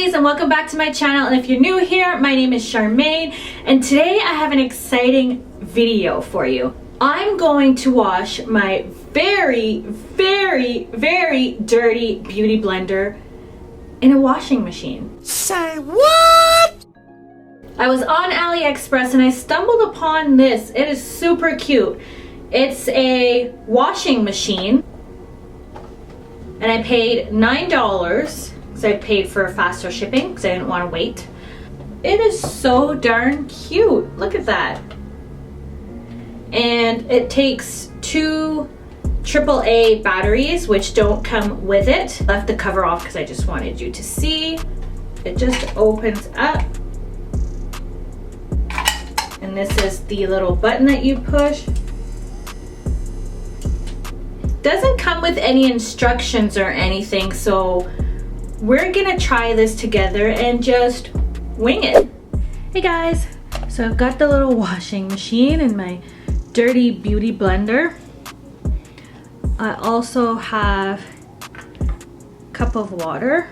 lovelies, and welcome back to my channel. And if you're new here, my name is Charmaine, and today I have an exciting video for you. I'm going to wash my very dirty beauty blender in a washing machine. Say what? I was on Aliexpress and I stumbled upon this. It is super cute. It's a washing machine, and I paid $9 because I paid for faster shipping because I didn't want to wait. It is so darn cute. Look at that. And it takes two AAA batteries, which don't come with it. Left the cover off because I just wanted you to see. It just opens up. And this is the little button that you push. Doesn't come with any instructions or anything, so we're gonna try this together and just wing it. Hey guys, so I've got the little washing machine and my dirty beauty blender. I also have a cup of water.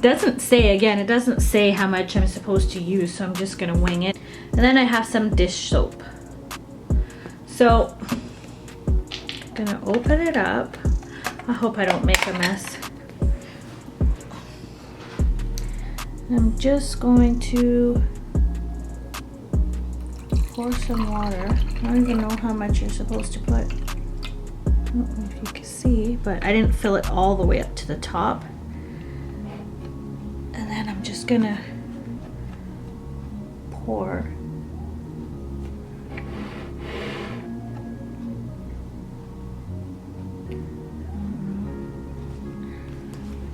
Doesn't say, again, it doesn't say how much I'm supposed to use, so I'm just gonna wing it. And then I have some dish soap. So I'm gonna open it up. I hope I don't make a mess. I'm just going to pour some water. I don't even know how much you're supposed to put. I don't know if you can see, but I didn't fill it all the way up to the top. And then I'm just gonna pour.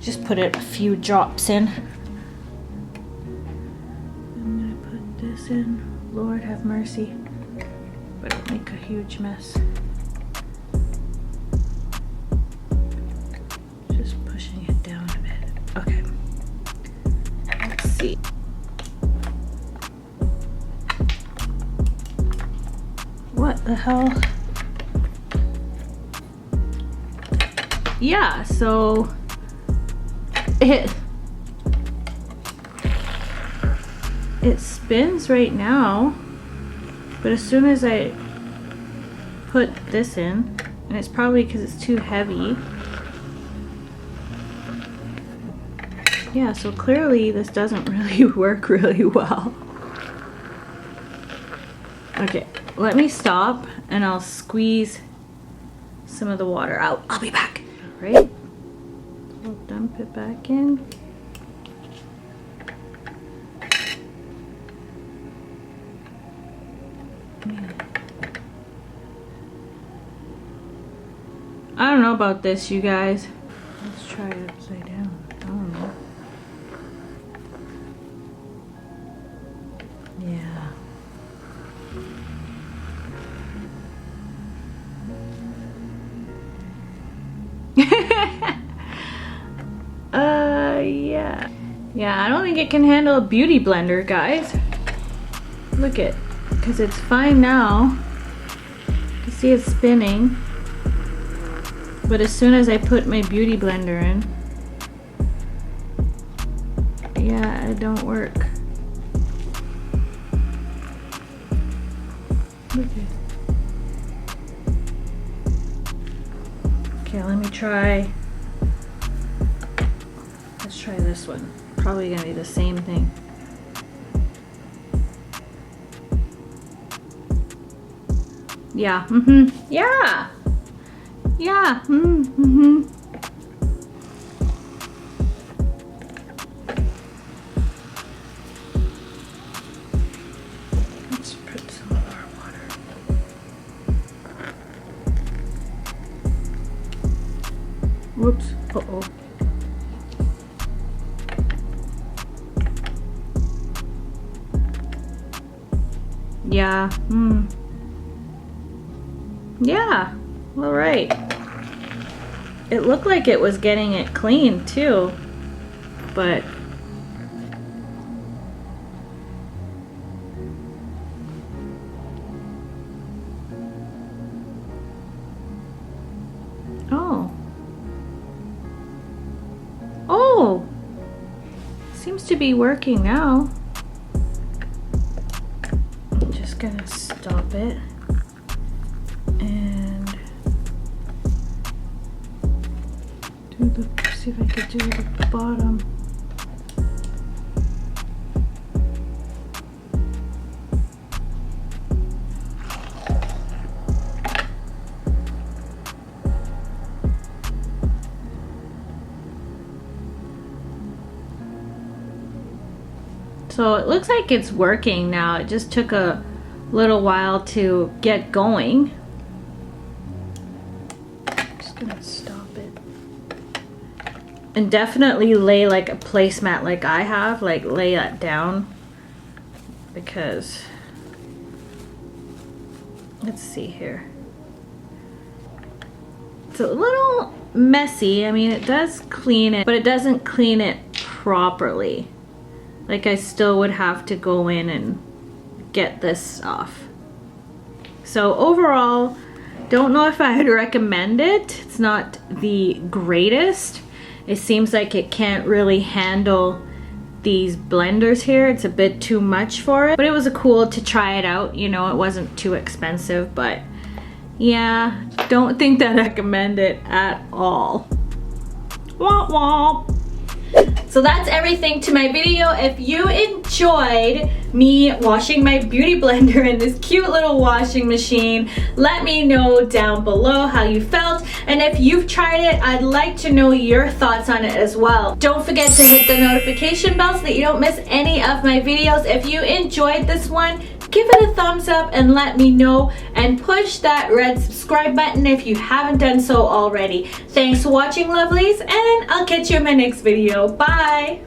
Just put it a few drops in. I'm gonna put this in. Lord have mercy, but it'll make a huge mess. Just pushing it down a bit. Okay. Let's see. What the hell? Yeah, so it spins right now, but as soon as I put this in, and it's probably because it's too heavy. Yeah, so clearly this doesn't really work really well. Okay, let me stop and I'll squeeze some of the water out. I'll be back. All right, I'll dump it back in. I don't know about this, you guys. Let's try it upside down. I don't know. Yeah. Yeah. Yeah, I don't think it can handle a beauty blender, guys. Look it, because it's fine now. You can see it's spinning. But as soon as I put my beauty blender in, yeah, it don't work. Okay, let me try. Let's try this one. Probably gonna be the same thing. Yeah, yeah. Yeah, Let's put some of our water. Whoops, uh-oh. Yeah, yeah, all right. It looked like it was getting it clean too, but Seems to be working now. I'm just gonna stop it and see if I could do the bottom. So it looks like it's working now. It just took a little while to get going. Just gonna stop it. And definitely lay like a placemat like I have, like lay that down, because let's see here. It's a little messy. I mean, it does clean it, but it doesn't clean it properly. Like I still would have to go in and get this off. So overall, don't know if I would recommend it. It's not the greatest. It seems like it can't really handle these blenders here. It's a bit too much for it, but it was cool to try it out. You know, it wasn't too expensive, but yeah, don't think that I recommend it at all. Womp womp. So that's everything to my video. If you enjoyed me washing my beauty blender in this cute little washing machine, let me know down below how you felt. And if you've tried it, I'd like to know your thoughts on it as well. Don't forget to hit the notification bell so that you don't miss any of my videos. If you enjoyed this one, give it a thumbs up and let me know, and push that red subscribe button if you haven't done so already. Thanks for watching, lovelies, and I'll catch you in my next video. Bye!